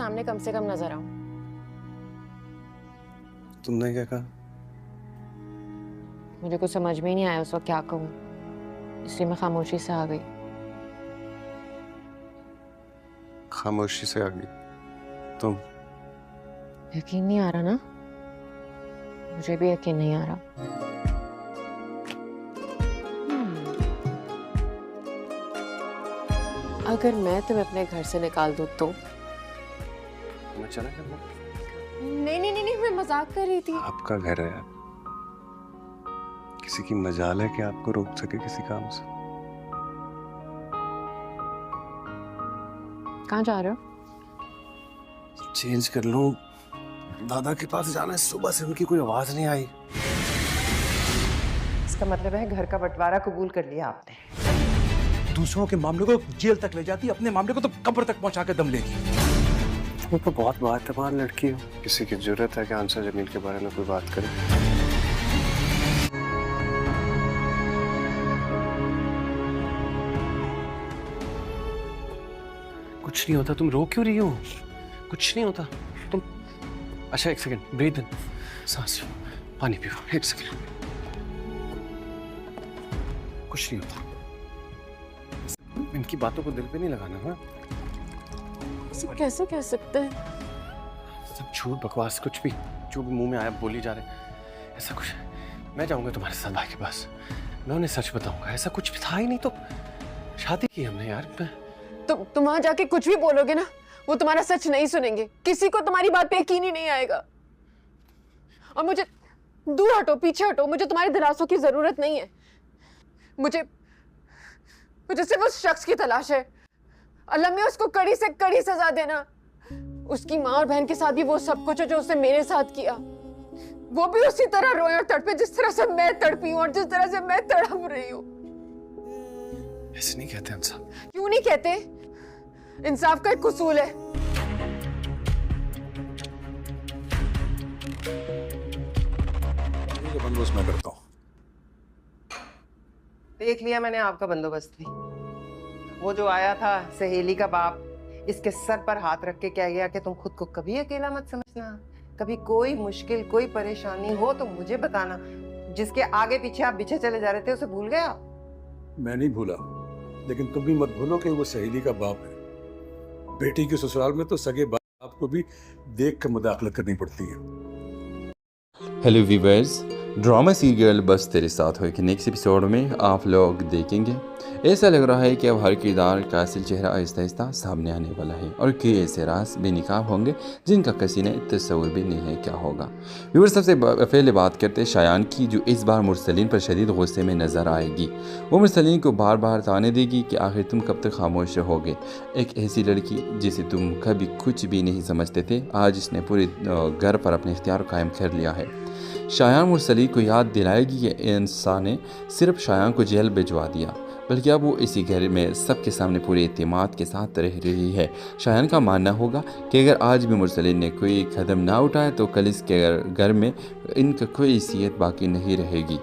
सामने कम से कम नजर आऊं। तुमने क्या कहा? मुझे कुछ समझ में ही नहीं आया उस वक्त क्या कहूं, इसलिए मैं खामोशी से आ गई। खामोशी से आ गई तुम? यकीन नहीं आ रहा ना? मुझे भी यकीन नहीं आ रहा। अगर मैं तुम्हें अपने घर से निकाल दूं तो? मैं चला गया? नहीं, मैं मजाक कर रही थी। आपका घर है, किसी की मजाल है कि आपको रोक सके किसी काम से? कहाँ जा रहे हो? चेंज कर लूं, दादा के पास जाना है। सुबह से उनकी कोई आवाज नहीं आई। इसका मतलब है घर का बंटवारा कबूल कर लिया आपने। दूसरों के मामले को जेल तक ले जाती, अपने मामले को तो कब्र तक पहुंचा कर दम लेती। वो तो बहुत बातबार लड़की हो, किसी की जरूरत है कि आंसर जमील के बारे में कोई बात करे? कुछ नहीं होता, तुम रो क्यों रही हो? कुछ नहीं होता तुम। अच्छा एक सेकंड, ब्रीथ इन, सांस लो, पानी पियो, एक सेकंड। कुछ नहीं होता, इनकी बातों को दिल पे नहीं लगाना। हाँ, इसे कैसे कह सकते हैं? सब झूठ बकवास, कुछ भी जो भी मुंह में आया बोली जा रहे। ऐसा कुछ, मैं जाऊंगा तुम्हारे साथ भाई के पास, मैं उन्हें सच बताऊंगा। ऐसा कुछ भी था ही नहीं, तो शादी की हमने यार। तुम वहां जाके कुछ भी बोलोगे ना, वो तुम्हारा सच नहीं सुनेंगे। किसी को तुम्हारी बात पे यकीन ही नहीं आएगा। और मुझे, दूर हटो, पीछे हटो, मुझे तुम्हारे दिलासों की जरूरत नहीं है। मुझे सिर्फ उस शख्स की तलाश है। अल्लाह में उसको कड़ी से कड़ी सजा देना। उसकी माँ और बहन के साथ भी वो सब कुछ है जो उसने मेरे साथ किया। वो भी उसी तरह रोए और तड़पे जिस तरह से मैं तड़पी हूँ और जिस तरह से मैं तड़प रही हूँ। ऐसे नहीं कहते इंसाफ। क्यों नहीं कहते? इंसाफ का एक उसूल है। बंदोबस्त मैं करता हूँ। देख लिया मैंने आपका बंदोबस्त भी। वो जो आया था सहेली का बाप, इसके सर पर हाथ रख के कह गया कि तुम खुद को कभी अकेला मत समझना, कभी कोई मुश्किल कोई परेशानी हो तो मुझे बताना। जिसके आगे पीछे आप पीछे चले जा रहे थे उसे भूल गए आप? मैं नहीं भूला, लेकिन तुम भी मत भूलो कि वो सहेली का बाप है। बेटी के ससुराल में तो सगे बाप को भी देख कर मुदाखलत करनी पड़ती है। हेलो व्यूअर्स, ड्रामा सीरियल बस तेरे साथ हो के नेक्स्ट एपिसोड में आप लोग देखेंगे। ऐसा लग रहा है कि अब हर किरदार का असल चेहरा आहिस्ता आहिस्ता सामने आने वाला है और कई ऐसे राज बेनकाब होंगे जिनका किसी ने तस्वुर भी नहीं है क्या होगा। व्यूअर्स, सबसे पहले बात करते हैं शायान की, जो इस बार मुरसलीन पर शदीद गुस्से में नज़र आएगी। वो मुरसलीन को बार बार ताने देगी कि आखिर तुम कब तक खामोश रहोगे। एक ऐसी लड़की जिसे तुम कभी कुछ भी नहीं समझते थे, आज इसने पूरे घर पर अपने इख्तियार कायम कर लिया है। शायान मुरसलीन को याद दिलाएगी कि इंसान ने सिर्फ शायान को जेल भिजवा दिया, बल्कि अब वो इसी घर में सबके सामने पूरे एतमाद के साथ रह रही है। शायान का मानना होगा कि अगर आज भी मुरसलीन ने कोई कदम ना उठाया तो कल इसके घर में इनका कोई हैसियत बाकी नहीं रहेगी।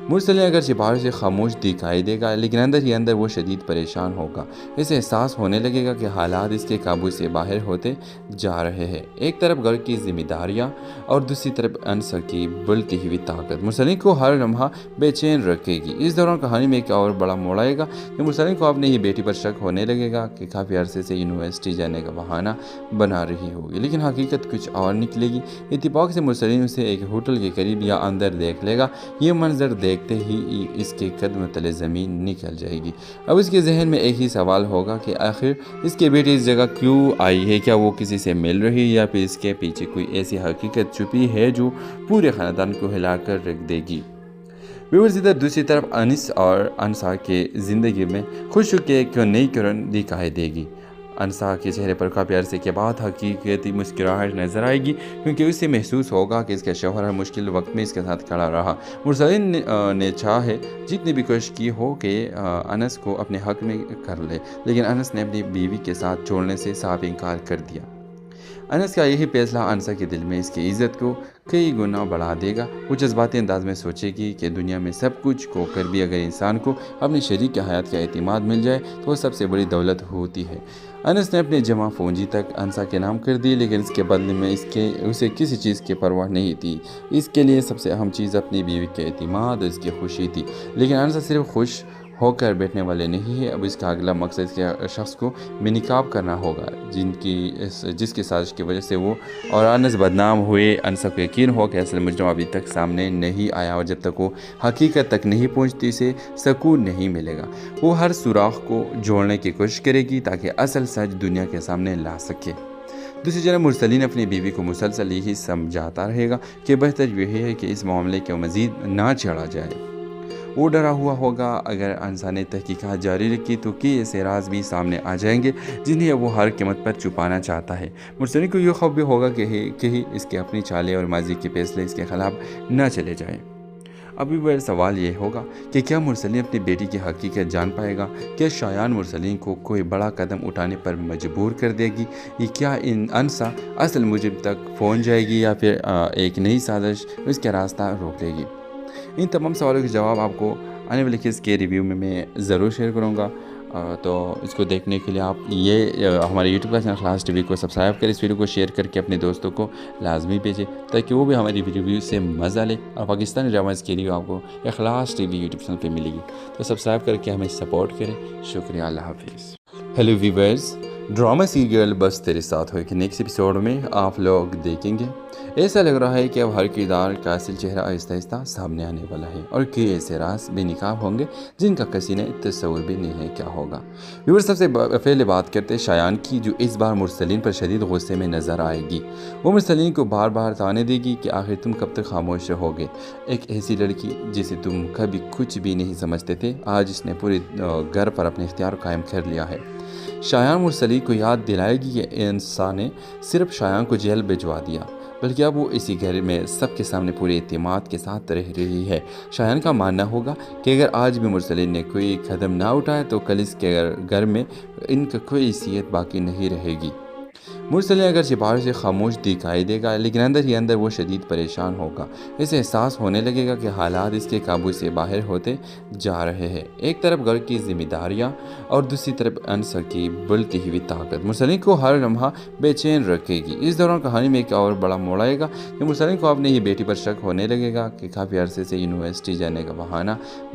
मुरसलीन अगर बाहर से खामोश दिखाई देगा, लेकिन अंदर ही अंदर वो शदीद परेशान होगा। इसे एहसास होने लगेगा कि हालात इसके काबू से बाहर होते जा रहे हैं। एक तरफ घर की जिम्मेदारियां और दूसरी तरफ अनसर की बुलती हुई ताकत मुरसलीन को हर लम्हा बेचैन रखेगी। इस दौरान कहानी में एक और बड़ा मोड़ आएगा कि मुरसलीन को अपनी ही बेटी पर शक होने लगेगा कि काफ़ी अरसे से यूनिवर्सिटी जाने का बहाना बना रही होगी, लेकिन हकीकत कुछ और निकलेगी। इत्तेफाक से मुरसलीन उसे एक होटल के करीब या अंदर देख लेगा। ये मंजर देखते ही इसके कदम तले ज़मीन निकल जाएगी। अब इसके जहन में एक ही सवाल होगा कि आखिर इसके बेटे इस जगह क्यों आई है। क्या वो किसी से मिल रही है या फिर इसके पीछे कोई ऐसी हकीकत छुपी है जो पूरे ख़ानदान को हिलाकर रख देगी। व्यूअर्स, इधर दूसरी तरफ अनिस और अनसा के ज़िंदगी में खुश के क्यों नई किरण दिखाई देगी। अनसा के चेहरे पर काफ़ी अरसे के बाद हकीकती मुस्कुराहट नज़र आएगी, क्योंकि उसे महसूस होगा कि इसका शौहर हर मुश्किल वक्त में इसके साथ खड़ा रहा। मुरसलीन ने चाहे जितनी भी कोशिश की हो कि अनस को अपने हक में कर ले, लेकिन अनस ने अपनी बीवी के साथ छोड़ने से साफ इनकार कर दिया। انس کا یہی فیصلہ انسا کے دل میں اس کی عزت کو کئی گنا بڑھا دے گا۔ وہ جذباتی انداز میں سوچے گی کہ دنیا میں سب کچھ کھو کر بھی اگر انسان کو اپنی شریک حیات کا اعتماد مل جائے تو وہ سب سے بڑی دولت ہوتی ہے۔ انس نے اپنی جمع پونجی تک انسا کے نام کر دی، لیکن اس کے بدلے میں اسے کسی چیز کی پرواہ نہیں تھی۔ اس کے لیے سب سے اہم چیز اپنی بیوی کے اعتماد اور اس کی خوشی تھی۔ لیکن انسا صرف خوش ہو کر بیٹھنے والے نہیں ہے، اب اس کا اگلا مقصد اس کے شخص کو بے نقاب کرنا ہوگا جس کی سازش کی وجہ سے وہ اور انس بدنام ہوئے۔ انسا کو یقین ہو کہ اصل مجرم ابھی تک سامنے نہیں آیا اور جب تک وہ حقیقت تک نہیں پہنچتی اسے سکون نہیں ملے گا۔ وہ ہر سوراخ کو جوڑنے کی کوشش کرے گی تاکہ اصل سچ دنیا کے سامنے لا سکے۔ دوسری جانب مرسلین اپنی بیوی کو مسلسل یہی سمجھاتا رہے گا کہ بہتر یہی ہے کہ اس معاملے کو مزید نہ چھیڑا جائے۔ وہ ڈرا ہوا ہوگا اگر انسا نے تحقیقات جاری رکھی تو کہ ایسے راز بھی سامنے آ جائیں گے جنہیں وہ ہر قیمت پر چھپانا چاہتا ہے۔ مرسلین کو یہ خوف بھی ہوگا کہ اس کے اپنی چالیں اور ماضی کے فیصلے اس کے خلاف نہ چلے جائیں۔ ابھی بڑا سوال یہ ہوگا کہ کیا مرسلین اپنی بیٹی کی حقیقت جان پائے گا؟ کیا شایان مرسلین کو کوئی بڑا قدم اٹھانے پر مجبور کر دے گی؟ کیا انسا اصل مجرم تک پہنچ جائے گی یا پھر ایک نئی سازش اس کا راستہ روک لے گی؟ ان تمام سوالوں کے جواب آپ کو آنے والے کس کے ریویو میں ضرور شیئر کروں گا، تو اس کو دیکھنے کے لیے آپ ہمارے یوٹیوب کا چینل اخلاص ٹی وی کو سبسکرائب کریں، اس ویڈیو کو شیئر کر کے اپنے دوستوں کو لازمی بھیجیں تاکہ وہ بھی ہماری ریویو سے مزہ لے اور پاکستانی ڈراماز کے ریویو آپ کو اخلاص ٹی وی یوٹیوب چینل پہ ملے گی۔ تو سبسکرائب کر کے ہمیں سپورٹ کریں۔ شکریہ، اللہ حافظ۔ ہیلو ویورز، ڈرامہ سیریل بس تیرے ساتھ ہو کہ نیکسٹ ایپیسوڈ میں آپ لوگ دیکھیں گے ایسا لگ رہا ہے کہ اب ہر کردار کا اصل چہرہ آہستہ آہستہ سامنے آنے والا ہے اور کئی ایسے راز بے نقاب ہوں گے جن کا کسی نے تصور بھی نہیں ہے کیا ہوگا۔ ویور سب سے پہلے بات کرتے ہیں شایان کی، جو اس بار مرسلین پر شدید غصے میں نظر آئے گی۔ وہ مرسلین کو بار بار تانے دے گی کہ آخر تم کب تک خاموش رہو گے؟ ایک ایسی لڑکی جسے تم کبھی کچھ بھی نہیں سمجھتے تھے، آج اس نے پورے گھر پر اپنے اختیار قائم کر لیا ہے۔ شایان مرسلین کو یاد دلائے گی کہ انسان نے صرف شایان کو جیل بھجوا دیا، بلکہ اب وہ اسی گھر میں سب کے سامنے پورے اعتماد کے ساتھ رہ رہی ہے۔ شایان کا ماننا ہوگا کہ اگر آج بھی مرسلین نے کوئی قدم نہ اٹھایا تو کل اس کے گھر میں ان کا کوئی حیثیت باقی نہیں رہے گی۔ مرسلین اگرچہ باہر سے خاموش دکھائی دے گا لیکن اندر ہی اندر وہ شدید پریشان ہوگا۔ اسے احساس ہونے لگے گا کہ حالات اس کے قابو سے باہر ہوتے جا رہے ہیں۔ ایک طرف گھر کی ذمہ داریاں اور دوسری طرف انسا کی بلتی ہوئی طاقت مرسلین کو ہر لمحہ بے چین رکھے گی۔ اس دوران کہانی میں ایک اور بڑا موڑ آئے گا کہ مرسلین کو اپنی ہی بیٹی پر شک ہونے لگے گا کہ کافی عرصے سے یونیورسٹی جانے کا بہانہ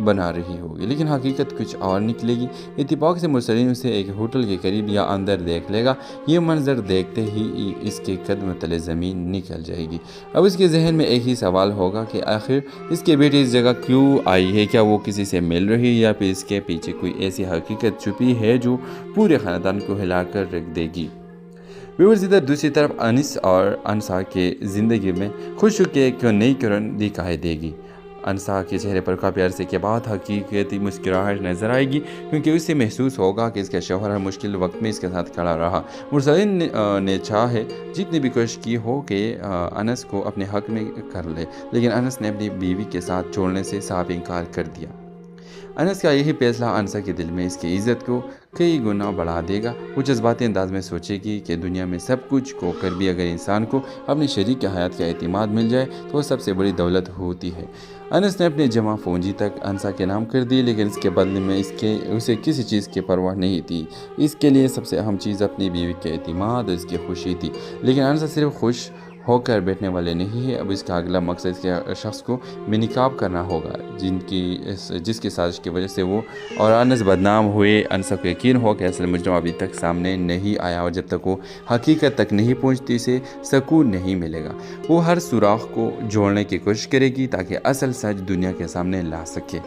بنا رہی ہوگی، لیکن حقیقت کچھ اور نکلے گی۔ اتفاق سے مرسلین اسے ایک ہوٹل کے قریب یا اندر دیکھ لے گا۔ یہ منظر دیکھتے ہی اس کے قدم تلے زمین نکل جائے گی۔ اب اس کے ذہن میں ایک ہی سوال ہوگا کہ آخر اس کے بیٹی اس جگہ کیوں آئی ہے؟ کیا وہ کسی سے مل رہی ہے یا پھر اس کے پیچھے کوئی ایسی حقیقت چھپی ہے جو پورے خاندان کو ہلا کر رکھ دے گی؟ ویورز، ادھر دوسری طرف انس اور انسا کے زندگی میں خوشی کی ایک نئی کرن دکھائی دے گی۔ انسا کے چہرے پر کافی عرصے کے بعد حقیقتی مسکراہٹ نظر آئے گی کیونکہ اسے محسوس ہوگا کہ اس کا شوہر ہر مشکل وقت میں اس کے ساتھ کھڑا رہا۔ مرسلین نے چاہے جتنی بھی کوشش کی ہو کہ انس کو اپنے حق میں کر لے، لیکن انس نے اپنی بیوی کے ساتھ چھوڑنے سے صاف انکار کر دیا۔ انس کا یہی فیصلہ انسا کے دل میں اس کی عزت کو کئی گنا بڑھا دے گا۔ وہ جذباتی انداز میں سوچے گی کہ دنیا میں سب کچھ کھو کر بھی اگر انسان کو اپنی شریک حیات کا اعتماد مل جائے تو وہ سب سے بڑی دولت ہوتی ہے۔ انس نے اپنی جمع پونجی تک انسا کے نام کر دی، لیکن اس کے بدلے میں اسے کسی چیز کی پرواہ نہیں تھی۔ اس کے لیے سب سے اہم چیز اپنی بیوی کے اعتماد اور اس کی خوشی تھی۔ لیکن انسا صرف خوش ہو کر بیٹھنے والے نہیں ہے، اب اس کا اگلا مقصد اس کے شخص کو بے نقاب کرنا ہوگا جس کی سازش کی وجہ سے وہ اور انس بدنام ہوئے۔ انسا کو یقین ہو کہ اصل مجرم ابھی تک سامنے نہیں آیا اور جب تک وہ حقیقت تک نہیں پہنچتی اسے سکون نہیں ملے گا۔ وہ ہر سوراخ کو جوڑنے کی کوشش کرے گی تاکہ اصل سچ دنیا کے سامنے لا سکے۔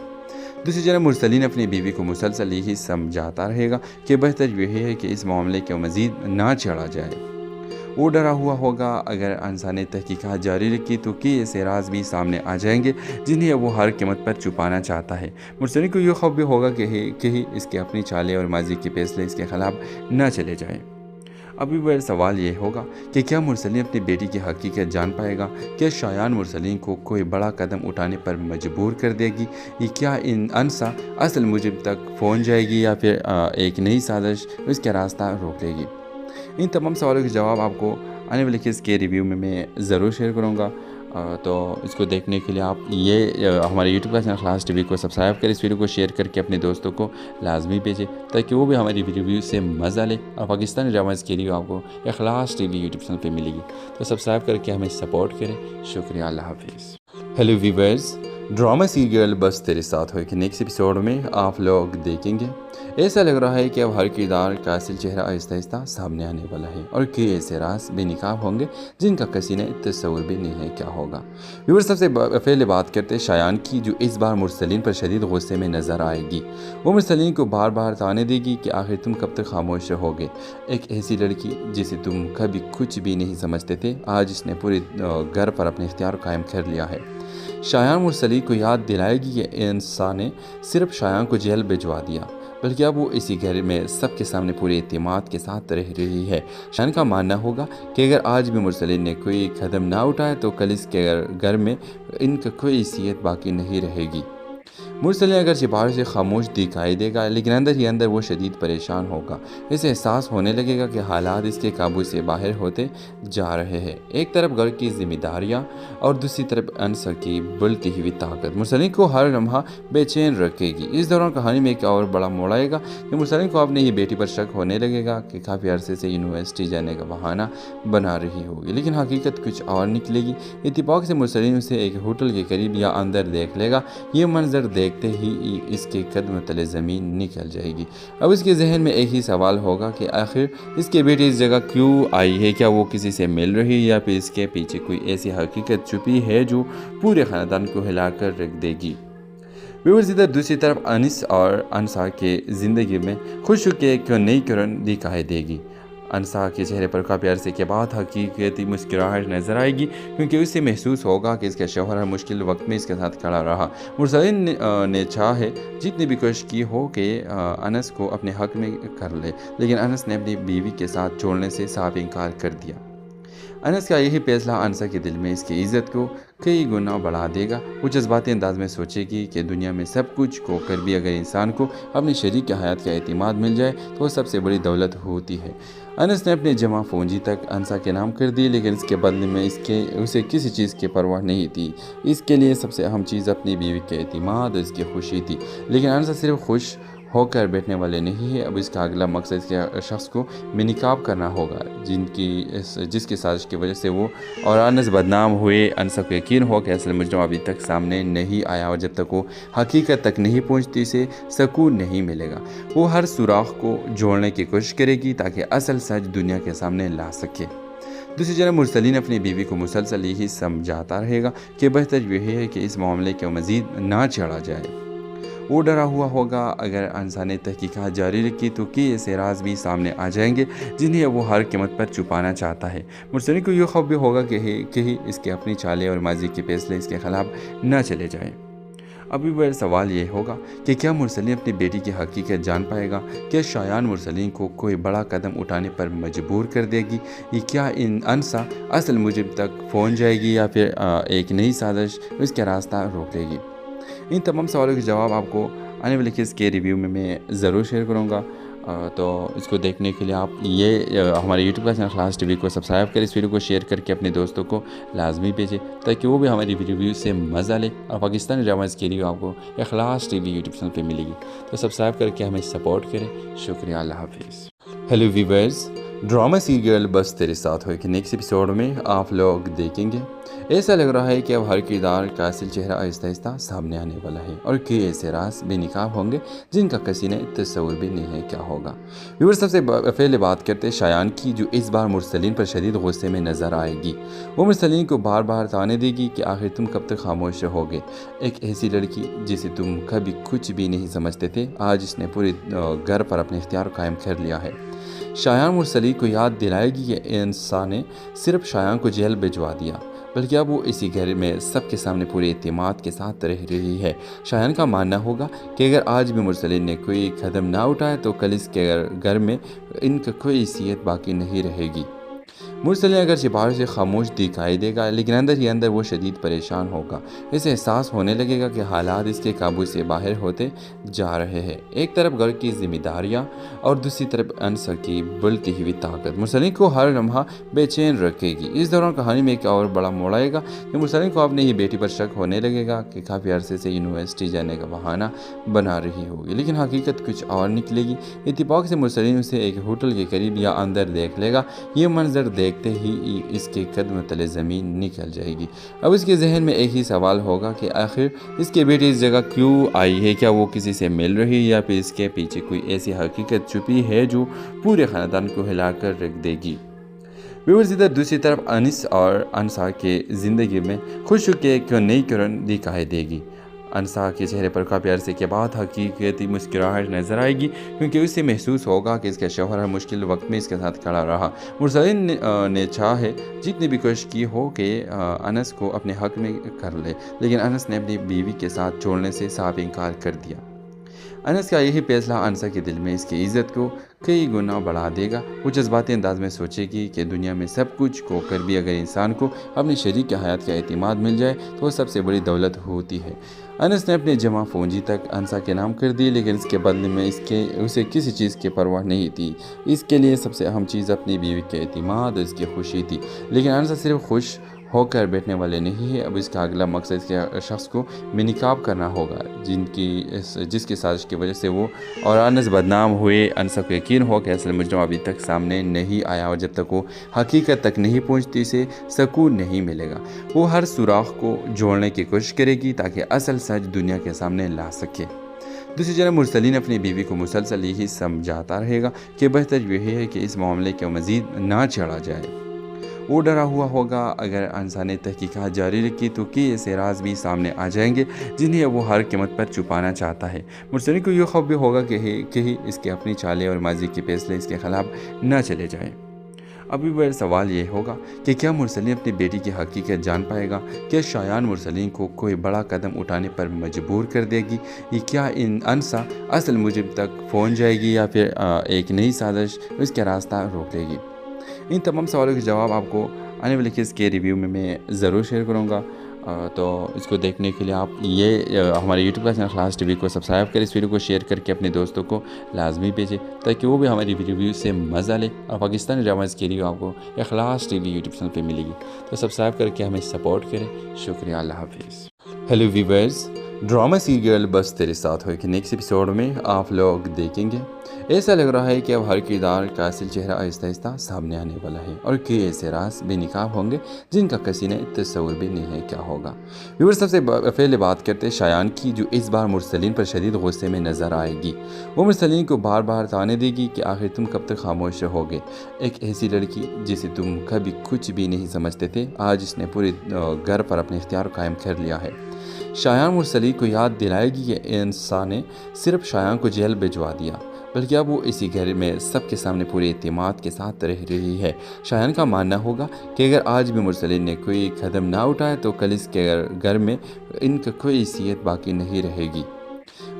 دوسری جانب مرسلین اپنی بیوی کو مسلسل یہی سمجھاتا رہے گا کہ بہتر یہی ہے کہ اس معاملے کو مزید نہ چھیڑا جائے۔ وہ ڈرا ہوا ہوگا اگر انسا نے تحقیقات جاری رکھی تو کئی ایسے راز بھی سامنے آ جائیں گے جنہیں وہ ہر قیمت پر چھپانا چاہتا ہے۔ مرسلین کو یہ خوف بھی ہوگا کہ اس کے اپنی چالیں اور ماضی کے فیصلے اس کے خلاف نہ چلے جائیں۔ ابھی بڑا سوال یہ ہوگا کہ کیا مرسلین اپنی بیٹی کی حقیقت جان پائے گا؟ کیا شایان مرسلین کو کوئی بڑا قدم اٹھانے پر مجبور کر دے گی؟ کیا انسا اصل مجرم تک پہنچ جائے گی یا پھر ایک نئی سازش اس کا راستہ روک لے گی؟ ان تمام سوالوں کے جواب آپ کو आने वाले केस के रिव्यू में मैं ज़रूर शेयर करूँगा। तो इसको देखने के लिए आप हमारे यूट्यूब का चैनल इखलास टीवी को सब्सक्राइब करें, इस वीडियो को शेयर करके अपने दोस्तों को लाजमी भेजें ताकि वो भी हमारी रिव्यू से मज़ा ले और पाकिस्तानी ड्रामाज़ के रिव्यू आपको इखलास टीवी यूट्यूब चैनल पे मिलेगी। तो सब्सक्राइब करके हमें सपोर्ट करें। शुक्रिया, अल्लाह हाफिज़। हेलो व्यूअर्स, ड्रामा सीरियल बस तेरे साथ हो कि नेक्स्ट एपिसोड में आप लोग देखेंगे ऐसा लग रहा है कि अब हर किरदार का असल चेहरा आहिस्ता आहिस्ता सामने आने वाला है और कई ऐसे राज बेनकाब होंगे जिनका किसी ने तस्वुर भी नहीं है क्या होगा। व्यूअर्स, सबसे पहले बात करते हैं शायान की, जो इस बार मुरसलीन पर शदीद गुस्से में नज़र आएगी। वो मुरसलीन को बार बार ताने देगी कि आखिर तुम कब तक खामोश रहोगे। एक ऐसी लड़की जिसे तुम कभी कुछ भी नहीं समझते थे, आज इसने पूरे घर पर अपने इख्तियार कायम कर लिया है। शायान मुरसलीन को याद दिलाएगी कि इंसान ने सिर्फ शायान को जेल भिजवा दिया, बल्कि अब वो इसी घर में सबके सामने पूरे एतमाद के साथ रह रही है। शायान का मानना होगा कि अगर आज भी मुरसलीन ने कोई कदम ना उठाया तो कल इसके घर में इनका कोई हैसियत बाकी नहीं रहेगी। मुरसलीन अगर बाहर से खामोश दिखाई देगा, लेकिन अंदर ही अंदर वो शदीद परेशान होगा। इसे एहसास होने लगेगा कि हालात इसके काबू से बाहर होते जा रहे हैं। एक तरफ घर की जिम्मेदारियां और दूसरी तरफ अनसा की बढ़ती हुई ताकत मुरसलीन को हर लम्हा बेचैन रखेगी। इस दौरान कहानी में एक और बड़ा मोड़ आएगा कि मुरसलीन को अपनी ही बेटी पर शक होने लगेगा कि काफ़ी अरसे से यूनिवर्सिटी जाने का बहाना बना रही होगी, लेकिन हकीकत कुछ और निकलेगी। इत्तेफाक से मुरसलीन उसे एक होटल के करीब या अंदर देख लेगा। ये मंजर देखते ही इसके कदम तले ज़मीन निकल जाएगी। अब इसके जहन में एक ही सवाल होगा कि आखिर इसके बेटी इस जगह क्यों आई है। क्या वो किसी से मिल रही है या फिर इसके पीछे कोई ऐसी हकीकत छुपी है जो पूरे ख़ानदान को हिलाकर रख देगी। व्यूअर्स, इधर दूसरी तरफ अनिस और अनसा के ज़िंदगी में खुश के क्यों नई किरण दिखाई देगी। अनसा के चेहरे पर काफ़ी अरसे के बाद हकीकती मुस्कुराहट नज़र आएगी, क्योंकि उससे महसूस होगा कि इसका शौहर हर मुश्किल वक्त में इसके साथ खड़ा रहा। मुरसलीन ने चाहे जितनी भी कोशिश की हो कि अनस को अपने हक में कर ले, लेकिन अनस ने अपनी बीवी के साथ छोड़ने से साफ इनकार कर दिया। अनस का यही फैसला अनसा के दिल में इसकी इज़्ज़त को कई गुना बढ़ा देगा। वो जज्बाती अंदाज में सोचेगी कि दुनिया में सब कुछ को कर भी अगर इंसान को अपने शरीक की हयात का एतमाद मिल जाए तो वो सबसे बड़ी दौलत होती है। अनस ने अपने जमा पूंजी तक अनसा के नाम कर दी, लेकिन इसके बदले में उसे किसी चीज़ की परवाह नहीं थी। इसके लिए सबसे अहम चीज़ अपनी बीवी के एतमाद और इसकी खुशी थी। लेकिन अनसा सिर्फ खुश होकर बैठने वाले नहीं है। अब इसका अगला मकसद इसके शख्स को बेनकाब करना होगा जिसकी साजिश की वजह से वो और अनस बदनाम हुए। अनसा को यकीन हो कि असल मुजरिम अभी तक सामने नहीं आया और जब तक वो हकीकत तक नहीं पहुंचती से सुकून नहीं मिलेगा। वो हर सुराख को जोड़ने की कोशिश करेगी ताकि असल सच दुनिया के सामने ला सके। दूसरी तरफ मुरसलीन अपनी बीवी को मुसलसल यही समझाता रहेगा कि बेहतर यही है कि इस मामले को मज़ीद ना छेड़ा जाए। वो डरा हुआ होगा अगर अनसा ने तहकीकात जारी रखी तो कि ऐसे राज भी सामने आ जाएंगे जिन्हें वो हर कीमत पर छुपाना चाहता है। मुरसलीन को यह खौफ भी होगा कि इसके अपनी चालें और माजी के फैसले इसके खिलाफ न चले जाएं। अभी वह सवाल ये होगा कि क्या मुरसलीन अपनी बेटी की हकीकत जान पाएगा। क्या शायान मुरसलीन को कोई बड़ा कदम उठाने पर मजबूर कर देगी। क्या इन अनसा असल मुजरिम तक पहुँच जाएगी या फिर एक नई साजिश उसका रास्ता रोकेगी। इन तमाम सवालों के जवाब आपको आने वाले केस के रिव्यू में मैं ज़रूर शेयर करूँगा। तो इसको देखने के लिए आप हमारे यूट्यूब का चैनल इखलास टीवी को सब्सक्राइब करें, इस वीडियो को शेयर करके अपने दोस्तों को लाजमी भेजें ताकि वो भी हमारी रिव्यू से मज़ा ले और पाकिस्तानी ड्रामाज़ के रिव्यू आपको इखलास टीवी यूट्यूब चैनल पे मिलेगी। तो सब्सक्राइब करके हमें सपोर्ट करें। शुक्रिया, अल्लाह हाफिज़। हेलो व्यूअर्स, ड्रामा सीरियल बस तेरे साथ हो कि नेक्स्ट एपिसोड में आप लोग देखेंगे ऐसा लग रहा है कि अब हर किरदार का असल चेहरा आहिस्ता आहिस्ता सामने आने वाला है और कई ऐसे राज बेनकाब होंगे जिनका किसी ने तस्वुर भी नहीं है क्या होगा। व्यूअर्स, सबसे पहले बात करते हैं शायान की, जो इस बार मुरसलीन पर शदीद गुस्से में नज़र आएगी। वो मुरसलीन को बार बार ताने देगी कि आखिर तुम कब तक खामोश रहोगे। एक ऐसी लड़की जिसे तुम कभी कुछ भी नहीं समझते थे, आज इसने पूरे घर पर अपने इख्तियार कायम कर लिया है। शायान मुरसलीन को याद दिलाएगी कि इंसान ने सिर्फ शायान को जेल भिजवा दिया, बल्कि अब वो इसी घर में सबके सामने पूरे एतमाद के साथ रह रही है। शायान का मानना होगा कि अगर आज भी मुरसलीन ने कोई कदम ना उठाया तो कल इसके घर में इनका कोई हैसियत बाकी नहीं रहेगी। مرسلین اگرچہ باہر سے خاموش دکھائی دے گا لیکن اندر ہی اندر وہ شدید پریشان ہوگا۔ اسے احساس ہونے لگے گا کہ حالات اس کے قابو سے باہر ہوتے جا رہے ہیں۔ ایک طرف گھر کی ذمہ داریاں اور دوسری طرف انسا کی بڑھتی ہوئی طاقت مرسلین کو ہر لمحہ بے چین رکھے گی۔ اس دوران کہانی میں ایک اور بڑا موڑ آئے گا کہ مرسلین کو اپنی ہی بیٹی پر شک ہونے لگے گا کہ کافی عرصے سے یونیورسٹی جانے کا بہانہ بنا رہی ہوگی، لیکن حقیقت کچھ اور نکلے گی۔ اتفاق سے مرسلین اسے ایک ہوٹل کے قریب یا اندر دیکھ لے گا۔ یہ منظر دیکھتے ہی اس کے قدم تلے زمین نکل جائے گی۔ اب اس کے ذہن میں ایک ہی سوال ہوگا کہ آخر اس کی بیٹی اس جگہ کیوں آئی ہے؟ کیا وہ کسی سے مل رہی ہے یا پھر اس کے پیچھے کوئی ایسی حقیقت چھپی ہے جو پورے خاندان کو ہلا کر رکھ دے گی؟ ویورز، ادھر دوسری طرف انس اور انسا کے زندگی میں خوشی کے کیوں نئی کرن دکھائی دے گی۔ انسا کے چہرے پر کافی عرصے کے بعد حقیقتی مسکراہٹ نظر آئے گی، کیونکہ اسے محسوس ہوگا کہ اس کا شوہر ہر مشکل وقت میں اس کے ساتھ کھڑا رہا۔ مرسلین نے چاہے جتنی بھی کوشش کی ہو کہ انس کو اپنے حق میں کر لے، لیکن انس نے اپنی بیوی کے ساتھ چھوڑنے سے صاف انکار کر دیا۔ انس کا یہی فیصلہ انسا کے دل میں اس کی عزت کو کئی گنا بڑھا دے گا۔ وہ جذباتی انداز میں سوچے گی کہ دنیا میں سب کچھ کھو کر بھی اگر انسان کو اپنی شریک حیات کا اعتماد مل جائے تو وہ سب سے بڑی دولت ہوتی ہے۔ انس نے اپنے جمع پونجی تک انسا کے نام کر دی، لیکن اس کے بدلے میں اسے کسی چیز کی پرواہ نہیں تھی۔ اس کے لیے سب سے اہم چیز اپنی بیوی کے اعتماد اور اس کی خوشی تھی۔ لیکن انسا صرف خوش ہو کر بیٹھنے والے نہیں ہے، اب اس کا اگلا مقصد اس کے شخص کو بے نقاب کرنا ہوگا جس کی سازش کی وجہ سے وہ اور انس بدنام ہوئے۔ انسا کو یقین ہو کہ اصل مجرم ابھی تک سامنے نہیں آیا اور جب تک وہ حقیقت تک نہیں پہنچتی اسے سکون نہیں ملے گا۔ وہ ہر سوراخ کو جوڑنے کی کوشش کرے گی تاکہ اصل سچ دنیا کے سامنے لا سکے۔ دوسری جانب مرسلین اپنی بیوی کو مسلسل یہی سمجھاتا رہے گا کہ بہتر یہی ہے کہ اس معاملے کو مزید نہ چڑھا جائے۔ وہ ڈرا ہوا ہوگا اگر انسا نے تحقیقات جاری رکھی تو کئی ایسے راز بھی سامنے آ جائیں گے جنہیں وہ ہر قیمت پر چھپانا چاہتا ہے۔ مرسلین کو یہ خوف بھی ہوگا کہ اس کے اپنی چالیں اور ماضی کے فیصلے اس کے خلاف نہ چلے جائیں۔ ابھی وہ سوال یہ ہوگا کہ کیا مرسلین اپنی بیٹی کی حقیقت جان پائے گا؟ کیا شایان مرسلین کو کوئی بڑا قدم اٹھانے پر مجبور کر دے گی؟ کیا انسا اصل مجرم تک پہنچ جائے گی یا پھر ایک نئی سازش اس کا راستہ روکے گی؟ ان تمام سوالوں کے جواب آپ کو آنے والے کس کے ریویو میں ضرور شیئر کروں گا، تو اس کو دیکھنے کے لیے آپ ہمارے یوٹیوب کا چینل اخلاص ٹی وی کو سبسکرائب کریں، اس ویڈیو کو شیئر کر کے اپنے دوستوں کو لازمی بھیجیں تاکہ وہ بھی ہماری ریویو سے مزہ لے اور پاکستانی ڈراماز کی ریویو آپ کو اخلاص ٹی وی یوٹیوب چینل پہ ملے گی۔ تو سبسکرائب کر کے ہمیں سپورٹ کریں۔ شکریہ، اللہ حافظ۔ ہیلو ویورز، ڈرامہ سیریل بس تیرے ساتھ ہوئے کہ نیکسٹ ایپیسوڈ میں آپ لوگ دیکھیں گے ایسا لگ رہا ہے کہ اب ہر کردار کا اصل چہرہ آہستہ آہستہ سامنے آنے والا ہے اور کئی ایسے راز بے نقاب ہوں گے جن کا کسی نے تصور بھی نہیں ہے کیا ہوگا۔ ویور، سب سے پہلے بات کرتے شایان کی، جو اس بار مرسلین پر شدید غصے میں نظر آئے گی۔ وہ مرسلین کو بار بار تانے دے گی کہ آخر تم کب تک خاموش رہو گے؟ ایک ایسی لڑکی جسے تم کبھی کچھ بھی نہیں سمجھتے تھے، آج اس نے پورے گھر پر اپنے اختیار قائم کر لیا ہے۔ شایان مرسلین کو یاد دلائے گی کہ انسان نے صرف شایان کو جیل بھجوا دیا، بلکہ اب وہ اسی گھر میں سب کے سامنے پورے اعتماد کے ساتھ رہ رہی ہے۔ شایان کا ماننا ہوگا کہ اگر آج بھی مرسلین نے کوئی قدم نہ اٹھایا تو کل اس کے گھر میں ان کا کوئی حیثیت باقی نہیں رہے گی۔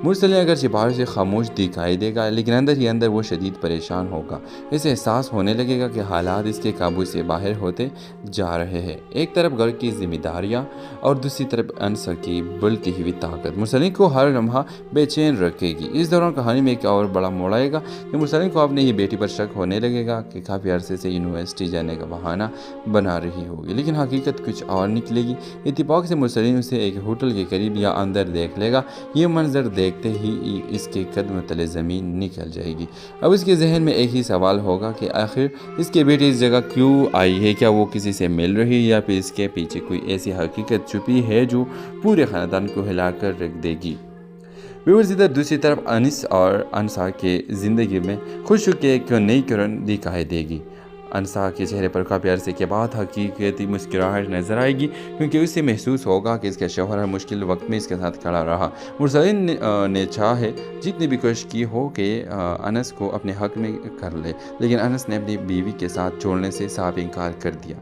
مرسلین اگرچہ باہر سے خاموش دکھائی دے گا لیکن اندر ہی اندر وہ شدید پریشان ہوگا۔ اسے احساس ہونے لگے گا کہ حالات اس کے قابو سے باہر ہوتے جا رہے ہیں۔ ایک طرف گھر کی ذمہ داریاں اور دوسری طرف انسا کی بڑھتی ہوئی طاقت مرسلین کو ہر لمحہ بے چین رکھے گی۔ اس دوران کہانی میں ایک اور بڑا موڑ آئے گا کہ مرسلین کو اپنی ہی بیٹی پر شک ہونے لگے گا کہ کافی عرصے سے یونیورسٹی جانے کا بہانہ بنا رہی ہوگی، لیکن حقیقت کچھ اور نکلے گی۔ اتفاق سے مرسلین اسے ایک ہوٹل کے قریب یا اندر دیکھ لے گا۔ یہ منظر دیکھتے ہی اس کے قدم تلے زمین نکل جائے گی۔ اب اس کے ذہن میں ایک ہی سوال ہوگا کہ آخر اس کی بیٹی اس جگہ کیوں آئی ہے؟ کیا وہ کسی سے مل رہی ہے یا پھر اس کے پیچھے کوئی ایسی حقیقت چھپی ہے جو پورے خاندان کو ہلا کر رکھ دے گی؟ ویورز، ادھر دوسری طرف انس اور انسا کے زندگی میں خوشی کے کیوں نئی کرن دکھائی دے گی۔ انسا کے چہرے پر کافی عرصے کے بعد حقیقتی مسکراہٹ نظر آئے گی، کیونکہ اسے محسوس ہوگا کہ اس کا شوہر ہر مشکل وقت میں اس کے ساتھ کھڑا رہا۔ مرسلین نے چاہے جتنی بھی کوشش کی ہو کہ انس کو اپنے حق میں کر لے، لیکن انس نے اپنی بیوی کے ساتھ چھوڑنے سے صاف انکار کر دیا۔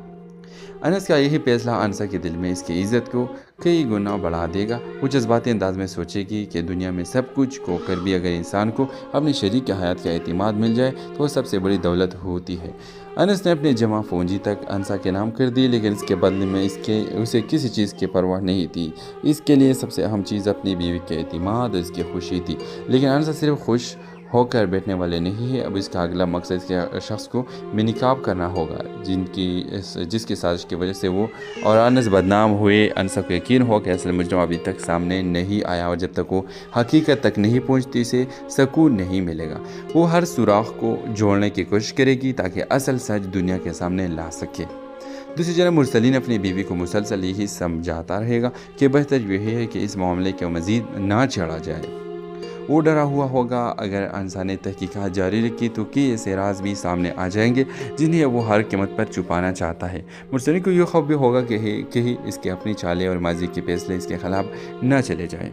انس کا یہی فیصلہ انسا کے دل میں اس کی عزت کو کئی گنا بڑھا دے گا۔ وہ جذباتی انداز میں سوچے گی کہ دنیا میں سب کچھ کھو کر بھی اگر انسان کو اپنے شریک حیات کا اعتماد مل جائے تو وہ سب سے بڑی دولت ہوتی ہے۔ انس نے اپنی جمع پونجی تک انسا کے نام کر دی، لیکن اس کے بدلے میں اسے کسی چیز کی پرواہ نہیں تھی۔ اس کے لیے سب سے اہم چیز اپنی بیوی کے اعتماد اور اس کی خوشی تھی۔ لیکن انسا صرف خوش ہو کر بیٹھنے والے نہیں ہے، اب اس کا اگلا مقصد اس کے شخص کو بے نقاب کرنا ہوگا جس کی سازش کی وجہ سے وہ اور انس بدنام ہوئے۔ انسا کو یقین ہو کہ اصل مجرم ابھی تک سامنے نہیں آیا اور جب تک وہ حقیقت تک نہیں پہنچتی اسے سکون نہیں ملے گا۔ وہ ہر سوراخ کو جوڑنے کی کوشش کرے گی تاکہ اصل سچ دنیا کے سامنے لا سکے۔ دوسری جانب مرسلین اپنی بیوی کو مسلسل یہی سمجھاتا رہے گا کہ بہتر یہی ہے کہ اس معاملے کو مزید نہ چھیڑا جائے۔ وہ ڈرا ہوا ہوگا اگر انسا نے تحقیقات جاری رکھی تو کئی ایسے راز بھی سامنے آ جائیں گے جنہیں وہ ہر قیمت پر چھپانا چاہتا ہے۔ مرسلین کو یہ خوف بھی ہوگا کہ اس کے اپنی چالیں اور ماضی کے فیصلے اس کے خلاف نہ چلے جائیں۔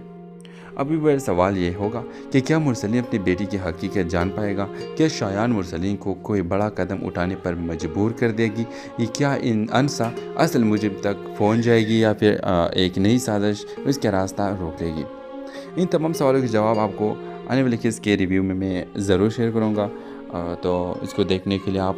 ابھی بڑا سوال یہ ہوگا کہ کیا مرسلین اپنی بیٹی کی حقیقت جان پائے گا؟ کیا شایان مرسلین کو کوئی بڑا قدم اٹھانے پر مجبور کر دے گی؟ کیا انسا اصل مجرم تک پہنچ جائے گی یا پھر ایک نئی سازش اس کا راستہ روک لے گی؟ ان تمام سوالوں کے جواب آپ کو آنے والے کس کے ریویو میں ضرور شیئر کروں گا، تو اس کو دیکھنے کے لیے آپ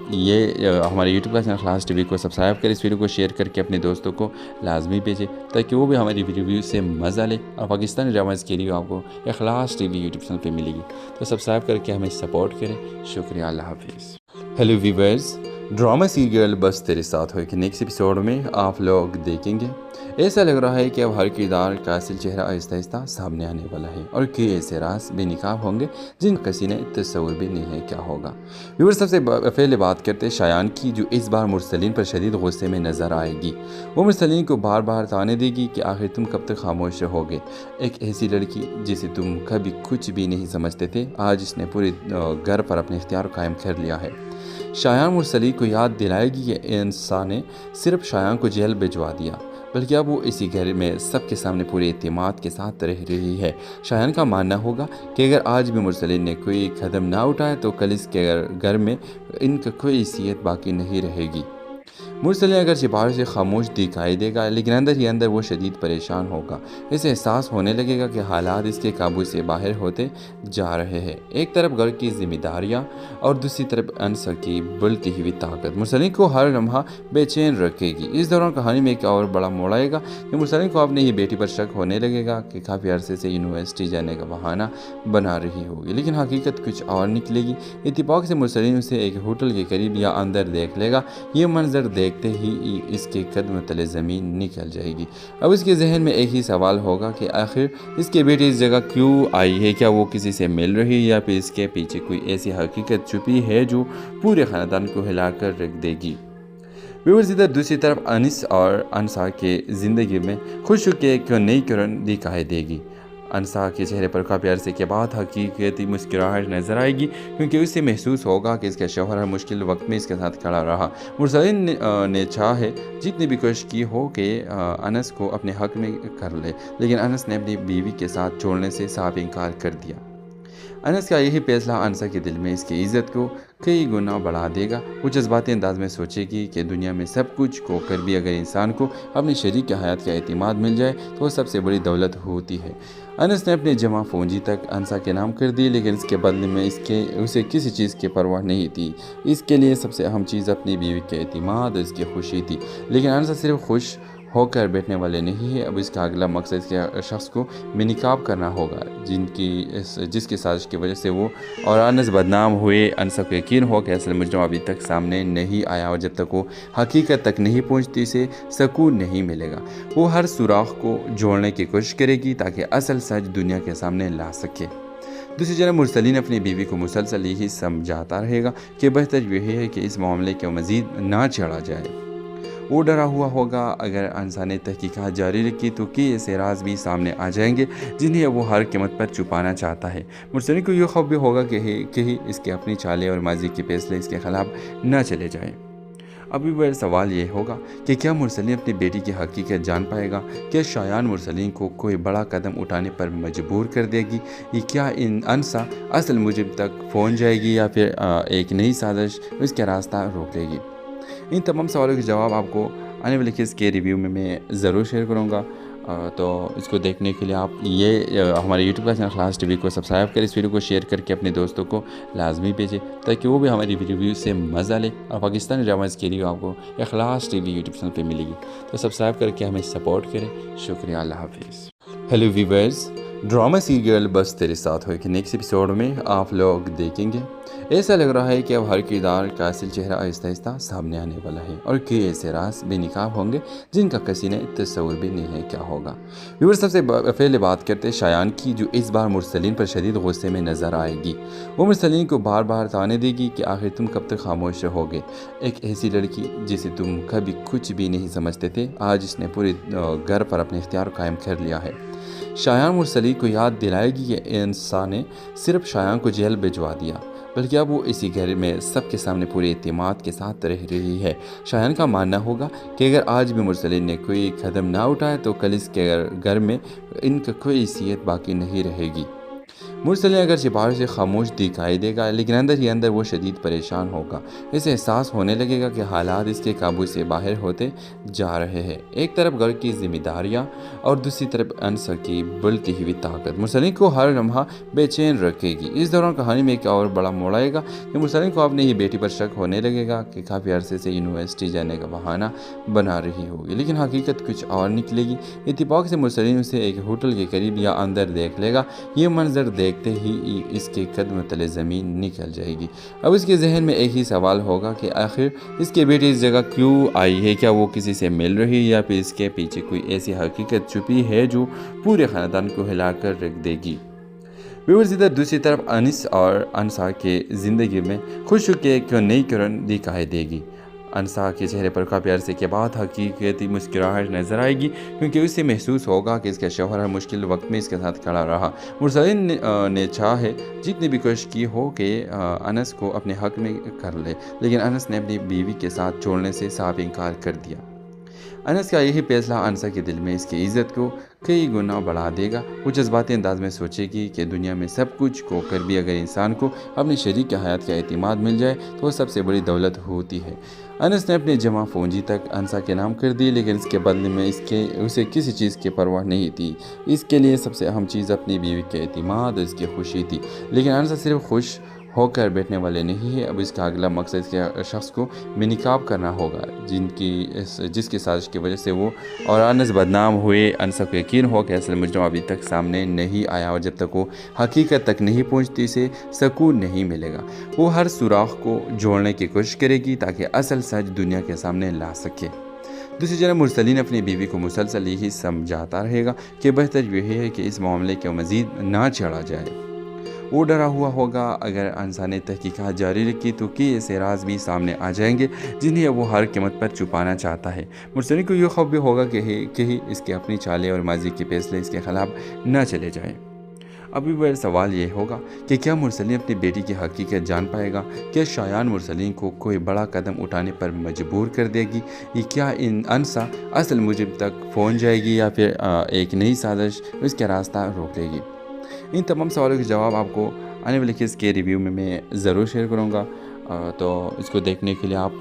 ہمارے یوٹیوب کا چینل اخلاص ٹی وی کو سبسکرائب کریں، اس ویڈیو کو شیئر کر کے اپنے دوستوں کو لازمی بھیجیں تاکہ وہ بھی ہماری ریویو سے مزہ لے اور پاکستانی ڈراماز کی ریویو آپ کو اخلاص ٹی وی یوٹیوب چینل پہ ملے گی۔ تو سبسکرائب کر کے ہمیں سپورٹ کریں۔ شکریہ، اللہ حافظ۔ ہیلو ویورز، ڈرامہ سیریل بس تیرے ساتھ ہوئے کہ نیکسٹ ایپیسوڈ میں آپ لوگ دیکھیں گے ایسا لگ رہا ہے کہ اب ہر کردار کا اصل چہرہ آہستہ آہستہ سامنے آنے والا ہے اور کئی ایسے راز بے نقاب ہوں گے جن کسی نے تصور بھی نہیں ہے کیا ہوگا۔ ویور سب سے پہلے بات کرتے شایان کی، جو اس بار مرسلین پر شدید غصے میں نظر آئے گی۔ وہ مرسلین کو بار بار تانے دے گی کہ آخر تم کب تک خاموش رہو گے؟ ایک ایسی لڑکی جسے تم کبھی کچھ بھی نہیں سمجھتے تھے، آج اس نے پورے گھر پر اپنے اختیار قائم کر لیا ہے۔ شایان مرسلین کو یاد دلائے گی کہ انسان نے صرف شایان کو جیل بھجوا دیا، بلکہ اب وہ اسی گھر میں سب کے سامنے پورے اعتماد کے ساتھ رہ رہی ہے۔ شایان کا ماننا ہوگا کہ اگر آج بھی مرسلین نے کوئی قدم نہ اٹھایا تو کل اس کے گھر میں ان کا کوئی حیثیت باقی نہیں رہے گی۔ مرسلین اگرچہ باہر سے خاموش دکھائی دے گا لیکن اندر ہی اندر وہ شدید پریشان ہوگا۔ اسے احساس ہونے لگے گا کہ حالات اس کے قابو سے باہر ہوتے جا رہے ہیں۔ ایک طرف گھر کی ذمہ داریاں اور دوسری طرف انسا کی بڑھتی ہوئی طاقت مرسلین کو ہر لمحہ بے چین رکھے گی۔ اس دوران کہانی میں ایک اور بڑا موڑ آئے گا کہ مرسلین کو اپنی ہی بیٹی پر شک ہونے لگے گا کہ کافی عرصے سے یونیورسٹی جانے کا بہانہ بنا رہی ہوگی، لیکن حقیقت کچھ اور نکلے گی۔ اتفاق سے مرسلین اسے ایک ہوٹل کے قریب یا اندر دیکھ لے گا۔ یہ منظر دیکھتے ہی اس کے قدم تلے زمین نکل جائے گی۔ اب اس کے ذہن میں ایک ہی سوال ہوگا کہ آخر اس کے بیٹی اس جگہ کیوں آئی ہے؟ کیا وہ کسی سے مل رہی ہے یا پھر اس کے پیچھے کوئی ایسی حقیقت چھپی ہے جو پورے خاندان کو ہلا کر رکھ دے گی؟ ویورز، ادھر دوسری طرف انس اور انسا کے زندگی میں خوشی کے نئی کرن دکھائی دے گی۔ انسا کے چہرے پر کافی عرصے کے بعد حقیقتی مسکراہٹ نظر آئے گی کیونکہ اسے محسوس ہوگا کہ اس کا شوہر ہر مشکل وقت میں اس کے ساتھ کھڑا رہا۔ مرسلین نے چاہے جتنی بھی کوشش کی ہو کہ انس کو اپنے حق میں کر لے، لیکن انس نے اپنی بیوی کے ساتھ چھوڑنے سے صاف انکار کر دیا۔ انس کا یہی فیصلہ انسا کے دل میں اس کی عزت کو کئی گنا بڑھا دے گا۔ وہ جذباتی انداز میں سوچے گی کہ دنیا میں سب کچھ کھو کر بھی اگر انسان کو اپنے شریک حیات کا اعتماد مل جائے تو وہ سب سے بڑی دولت ہوتی ہے۔ انس نے اپنی جمع پونجی تک انسا کے نام کر دی، لیکن اس کے بدلے میں اسے کسی چیز کی پرواہ نہیں تھی۔ اس کے لیے سب سے اہم چیز اپنی بیوی کے اعتماد اور اس کی خوشی تھی۔ لیکن انسا صرف خوش ہو کر بیٹھنے والے نہیں ہے، اب اس کا اگلا مقصد اس کے شخص کو بے نقاب کرنا ہوگا جس کی سازش کی وجہ سے وہ اور انس بدنام ہوئے۔ انسا کو یقین ہو کہ اصل مجرم ابھی تک سامنے نہیں آیا اور جب تک وہ حقیقت تک نہیں پہنچتی اسے سکون نہیں ملے گا۔ وہ ہر سوراخ کو جوڑنے کی کوشش کرے گی تاکہ اصل سچ دنیا کے سامنے لا سکے۔ دوسری جانب مرسلین اپنی بیوی کو مسلسل یہی سمجھاتا رہے گا کہ بہتر یہی ہے کہ اس معاملے کو مزید نہ چھیڑا جائے۔ وہ ڈرا ہوا ہوگا اگر انسا نے تحقیقات جاری رکھی تو کئی ایسے راز بھی سامنے آ جائیں گے جنہیں وہ ہر قیمت پر چھپانا چاہتا ہے۔ مرسلین کو یہ خوف بھی ہوگا کہ اس کے اپنی چالیں اور ماضی کے فیصلے اس کے خلاف نہ چلے جائیں۔ ابھی بڑا سوال یہ ہوگا کہ کیا مرسلین اپنی بیٹی کی حقیقت جان پائے گا؟ کیا شایان مرسلین کو کوئی بڑا قدم اٹھانے پر مجبور کر دے گی؟ کیا انسا اصل مجرم تک پہنچ جائے گی یا پھر ایک نئی سازش اس کا راستہ روک لے گی؟ ان تمام سوالوں کے جواب آپ کو आने वाले केस के रिव्यू में मैं ज़रूर शेयर करूँगा। तो इसको देखने के लिए आप हमारे यूट्यूब का चैनल इखलास टीवी को सब्सक्राइब करें, इस वीडियो को शेयर करके अपने दोस्तों को लाजमी भेजें ताकि वो भी हमारी रिव्यू से मज़ा ले और पाकिस्तानी ड्रामाज़ के लिए आपको इखलास टीवी यूट्यूब चैनल पे मिलेगी। तो सब्सक्राइब करके हमें सपोर्ट करें। शुक्रिया, अल्लाह हाफिज़। हेलो व्यूअर्स, ड्रामा सीरियल बस तेरे साथ हो कि नेक्स्ट एपिसोड में आप लोग देखेंगे ऐसा लग रहा है कि अब हर किरदार का असल चेहरा आहिस्ता आहिस्ता सामने आने वाला है और कई ऐसे राज बेनकाब होंगे जिनका किसी ने तस्वुर भी नहीं है क्या होगा। व्यूअर्स, सबसे पहले बात करते हैं शायान की, जो इस बार मुरसलीन पर शदीद गुस्से में नज़र आएगी। वो मुरसलीन को बार बार ताने देगी कि आखिर तुम कब तक खामोश रहोगे। एक ऐसी लड़की जिसे तुम कभी कुछ भी नहीं समझते थे, आज इसने पूरे घर पर अपने इख्तियार कायम कर लिया है। शायान मुरसलीन को याद दिलाएगी कि इंसान ने सिर्फ शायान को जेल भिजवा दिया, बल्कि अब वो इसी घर में सबके सामने पूरे एतमाद के साथ रह रही है। शायान का मानना होगा कि अगर आज भी मुरसलीन ने कोई कदम ना उठाए तो कल इसके घर में इनका कोई हैसियत बाकी नहीं रहेगी। मुरसलीन अगर बाहर से खामोश दिखाई देगा, लेकिन अंदर ही अंदर वो शदीद परेशान होगा। इसे एहसास होने लगेगा कि हालात इसके काबू से बाहर होते जा रहे हैं। एक तरफ घर की जिम्मेदारियां और दूसरी तरफ अनसर की बढ़ती हुई ताकत मुरसलीन को हर लम्हा बेचैन रखेगी। इस दौरान कहानी में एक और बड़ा मोड़ आएगा कि मुरसलीन को अपनी ही बेटी पर शक होने लगेगा कि काफ़ी अरसे से यूनिवर्सिटी जाने का बहाना बना रही होगी, लेकिन हकीकत कुछ और निकलेगी। इत्तेफाक से मुरसलीन उसे एक होटल के करीब या अंदर देख लेगा। ये मंजर देखते ही इसके कदम तले ज़मीन निकल जाएगी। अब इसके जहन में एक ही सवाल होगा कि आखिर इसके बेटी इस जगह क्यों आई है। क्या वो किसी से मिल रही है या फिर इसके पीछे कोई ऐसी हकीकत छुपी है जो पूरे ख़ानदान को हिलाकर रख देगी। व्यूअर्स, इधर दूसरी तरफ अनिस और अनसा के ज़िंदगी में खुश के एक नई किरण दिखाई देगी। अनसा के चेहरे पर काफ़ी अरसे के बाद हकीकती मुस्कुराहट नज़र आएगी, क्योंकि उससे महसूस होगा कि इसका शौहर हर मुश्किल वक्त में इसके साथ खड़ा रहा। मुरसलीन ने चाहे जितनी भी कोशिश की हो कि अनस को अपने हक में कर ले, लेकिन अनस ने अपनी बीवी के साथ छोड़ने से साफ इनकार कर दिया। अनस का यही फैसला अनसा के दिल में इसकी इज़्ज़त को कई गुना बढ़ा देगा। वो जज्बाती अंदाज में सोचेगी कि दुनिया में सब कुछ को कर भी अगर इंसान को अपनी शरीक की हयात का एतमाद मिल जाए तो वो सबसे बड़ी दौलत होती है। अनस ने अपनी जमा पूंजी तक अनसा के नाम कर दी, लेकिन इसके बदले में उसे किसी चीज़ की परवाह नहीं थी। इसके लिए सबसे अहम चीज़ अपनी बीवी के एतमाद और इसकी खुशी थी। लेकिन अनसा सिर्फ खुश होकर बैठने वाले नहीं है। अब इसका अगला मकसद इसके शख्स को बेनकाब करना होगा जिसकी साजिश की वजह से वो और अनस बदनाम हुए। अनसा को यकीन हो कि असल मुजरिम अभी तक सामने नहीं आया और जब तक वो हकीकत तक नहीं पहुंचती से सुकून नहीं मिलेगा। वो हर सुराख को जोड़ने की कोशिश करेगी ताकि असल सच दुनिया के सामने ला सके। दूसरी तरफ मुरसलीन अपनी बीवी को मुसलसल यही समझाता रहेगा कि बेहतर यही है कि इस मामले को मज़ीद ना चढ़ा जाए। वो डरा हुआ होगा अगर अनसा ने तहकीकात जारी रखी तो कई ऐसे राज भी सामने आ जाएंगे जिन्हें वो हर कीमत पर छुपाना चाहता है। मुरसलीन को यह खौफ भी होगा कि इसके अपनी चालें और माजी के फैसले इसके खिलाफ न चले जाएं। अभी बड़ा सवाल ये होगा कि क्या मुरसलीन अपनी बेटी की हकीकत जान पाएगा? क्या शायान मुरसलीन को कोई बड़ा कदम उठाने पर मजबूर कर देगी? क्या अनसा असल मुजरिम तक पहुँच जाएगी या फिर एक नई साजिश उसका रास्ता रोकेगी? इन तमाम सवालों के जवाब आपको आने वाले केस के रिव्यू में मैं ज़रूर शेयर करूँगा। तो इसको देखने के लिए आप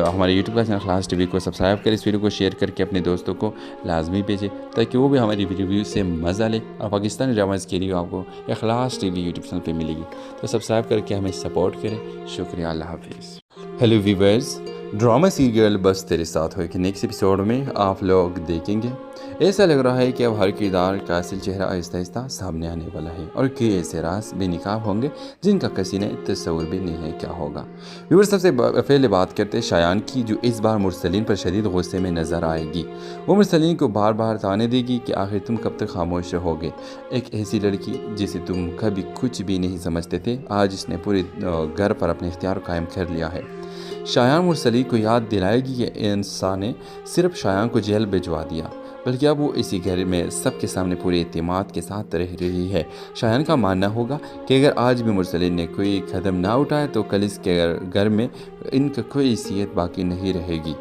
हमारे यूट्यूब का चैनल इखलास टीवी को सब्सक्राइब करें, इस वीडियो को शेयर करके अपने दोस्तों को लाजमी भेजें ताकि वो भी हमारी रिव्यू से मज़ा ले और पाकिस्तानी ड्रामाज़ के लिए आपको इखलास टीवी यूट्यूब चैनल पे मिलेगी। तो सब्सक्राइब करके हमें सपोर्ट करें। शुक्रिया, अल्लाह हाफिज़। हेलो व्यूअर्स, ड्रामा सीरियल बस तेरे साथ हो कि नेक्स्ट एपिसोड में आप लोग देखेंगे ऐसा लग रहा है कि अब हर किरदार का असल चेहरा आहिस्ता आहिस्ता सामने आने वाला है और कई ऐसे राज बेनकाब होंगे जिनका किसी ने तस्वुर भी नहीं है क्या होगा। व्यूअर्स, सबसे पहले बात करते हैं शायान की, जो इस बार मुरसलीन पर शदीद गुस्से में नज़र आएगी। वो मुरसलीन को बार बार ताने देगी कि आखिर तुम कब तक खामोश रहोगे। एक ऐसी लड़की जिसे तुम कभी कुछ भी नहीं समझते थे, आज इसने पूरे घर पर अपने इख्तियार कायम कर लिया है। शायान मुरसलीन को याद दिलाएगी कि इंसान ने सिर्फ शायान को जेल भिजवा दिया, बल्कि अब वो इसी घर में सबके सामने पूरे एतमाद के साथ रह रही है। शायान का मानना होगा कि अगर आज भी मुरसलीन ने कोई कदम ना उठाए तो कल इसके घर में इनका कोई हैसियत बाकी नहीं रहेगी।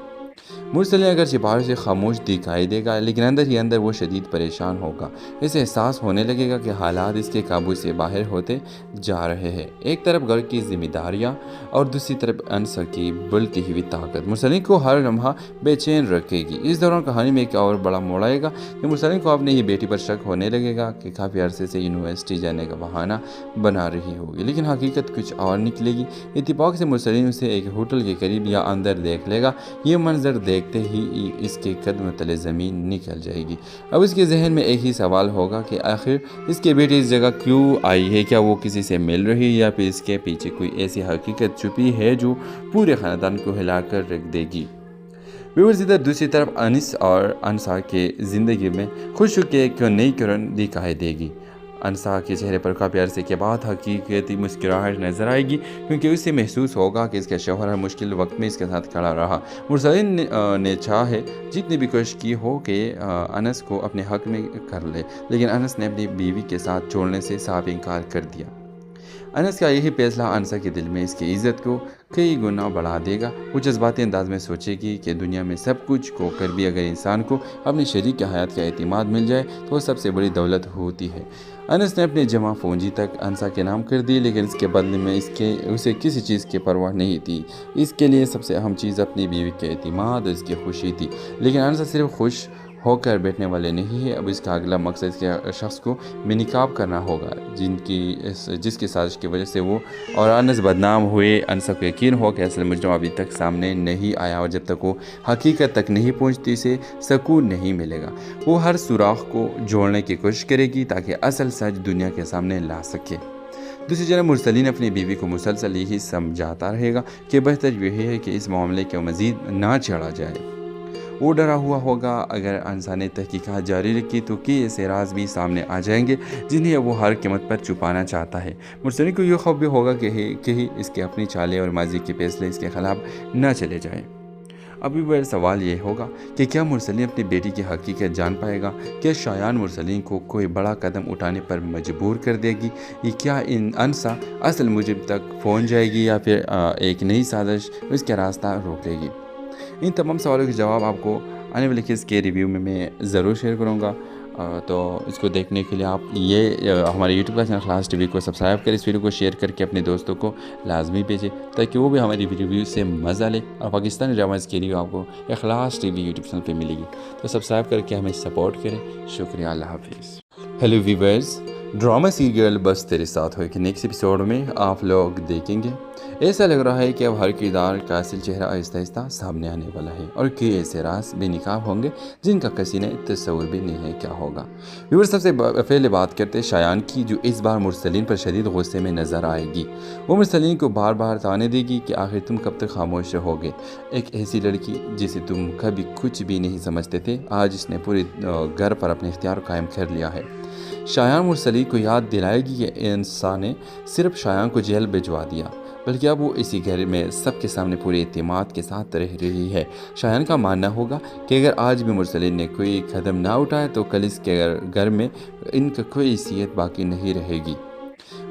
मुरसलीन अगरचे बाहर से खामोश दिखाई देगा, लेकिन अंदर ही अंदर वो शदीद परेशान होगा। इसे एहसास होने लगेगा कि हालात इसके काबू से बाहर होते जा रहे हैं। एक तरफ घर की जिम्मेदारियां और दूसरी तरफ अनसा की बुलती हुई ताकत मुरसलीन को हर लम्हा बेचैन रखेगी। इस दौरान कहानी में एक और बड़ा मोड़ आएगा कि मुरसलीन को अपनी ही बेटी पर शक होने लगेगा कि काफ़ी अरसे से यूनिवर्सिटी जाने का बहाना बना रही होगी, लेकिन हकीकत कुछ और निकलेगी। इत्तेफाक से मुरसलीन उसे एक होटल के करीब या अंदर देख लेगा। ये मंजर देखते ही इसके कदम तले ज़मीन निकल जाएगी। अब इसके जहन में एक ही सवाल होगा कि आखिर इसके बेटी इस जगह क्यों आई है। क्या वो किसी से मिल रही है या फिर इसके पीछे कोई ऐसी हकीकत छुपी है जो पूरे ख़ानदान को हिलाकर रख देगी। व्यूअर्स, इधर दूसरी तरफ अनिस और अनसा के ज़िंदगी में खुश के क्यों नई किरण दिखाई देगी। अनसा के चेहरे पर काफ़ी अरसे के बाद हकीकती मुस्कुराहट नज़र आएगी, क्योंकि उसे महसूस होगा कि इसका शौहर हर मुश्किल वक्त में इसके साथ खड़ा रहा। मुरसलीन ने चाहे जितनी भी कोशिश की हो कि अनस को अपने हक में कर ले, लेकिन अनस ने अपनी बीवी के साथ छोड़ने से साफ इनकार कर दिया। अनस का यही फैसला अनसा के दिल में इसकी इज़्ज़त को कई गुना बढ़ा देगा। वो जज्बाती अंदाज में सोचेगी कि दुनिया में सब कुछ को कर भी अगर इंसान को अपने शरीक की हयात का एतमाद मिल जाए तो वो सबसे बड़ी दौलत होती है। अनस ने अपनी जमा पूंजी तक अनसा के नाम कर दी, लेकिन इसके बदले में उसे किसी चीज़ की परवाह नहीं थी। इसके लिए सबसे अहम चीज़ अपनी बीवी के एतमाद और इसकी खुशी थी। लेकिन अनसा सिर्फ खुश होकर बैठने वाले नहीं है। अब इसका अगला मकसद इसके शख्स को बेनकाब करना होगा जिसकी साजिश की वजह से वो और अनस बदनाम हुए। अनसा को यकीन हो कि असल मुजरिम अभी तक सामने नहीं आया और जब तक वो हकीकत तक नहीं पहुंचती से सकून नहीं मिलेगा। वो हर सुराख को जोड़ने की कोशिश करेगी ताकि असल सच दुनिया के सामने ला सके। दूसरी जानब मुरसलीन अपनी बीवी को मुसलसल यही समझाता रहेगा कि बेहतर यही है कि इस मामले को मज़ीद ना छेड़ा जाए। वो डरा हुआ होगा अगर अनसा ने तहकीकात जारी रखी तो कई ऐसे राज भी सामने आ जाएंगे जिन्हें वो हर कीमत पर छुपाना चाहता है। मुरसलीन को यह खौफ भी होगा कि इसके अपनी चालें और माजी के फैसले इसके खिलाफ न चले जाएं। अभी वह सवाल ये होगा कि क्या मुरसलीन अपनी बेटी की हकीकत जान पाएगा? क्या शायान मुरसलीन को कोई बड़ा कदम उठाने पर मजबूर कर देगी? क्या इन अनसा असल मुजरिम तक पहुँच जाएगी या फिर एक नई साजिश उसका रास्ता रोकेगी? इन तमाम सवालों के जवाब आपको आने वाले किस के रिव्यू में मैं ज़रूर शेयर करूँगा। तो इसको देखने के लिए आप हमारे YouTube का चैनल खलास टीवी को सब्सक्राइब करें, इस वीडियो को शेयर करके अपने दोस्तों को लाजमी भेजें ताकि वो भी हमारी रिव्यू से मज़ा ले और पाकिस्तानी ड्रामाज़ के लिए आपको खलास टीवी यूट्यूब चैनल पे मिलेगी। तो सब्सक्राइब करके हमें सपोर्ट करें। शुक्रिया, अल्लाह हाफिज़। हेलो व्यूअर्स, ड्रामा सीरियल बस तेरे साथ हो कि नेक्स्ट एपिसोड में आप लोग देखेंगे। ऐसा लग रहा है कि अब हर किरदार का असल चेहरा आहिस्ता आहिस्ता सामने आने वाला है और कई ऐसे राज बेनकाब होंगे जिनका किसी ने तस्वुर भी नहीं है क्या होगा। व्यूअर, सबसे पहले बात करते हैं शायान की, जो इस बार मुरसलीन पर शदीद गुस्से में नज़र आएगी। वो मुरसलीन को बार बार ताने देगी कि आखिर तुम कब तक खामोश रहोगे। एक ऐसी लड़की जिसे तुम कभी कुछ भी नहीं समझते थे, आज इसने पूरे घर पर अपने इख्तियार कायम कर लिया है। शायान मुरसलीन को याद दिलाएगी कि इंसान ने सिर्फ शायान को जेल भिजवा दिया, बल्कि अब वो इसी घर में सबके सामने पूरे एतमाद के साथ रह रही है। शायान का मानना होगा कि अगर आज भी मुरसलीन ने कोई कदम ना उठाया तो कल इसके घर में इनका कोई हैसियत बाकी नहीं रहेगी।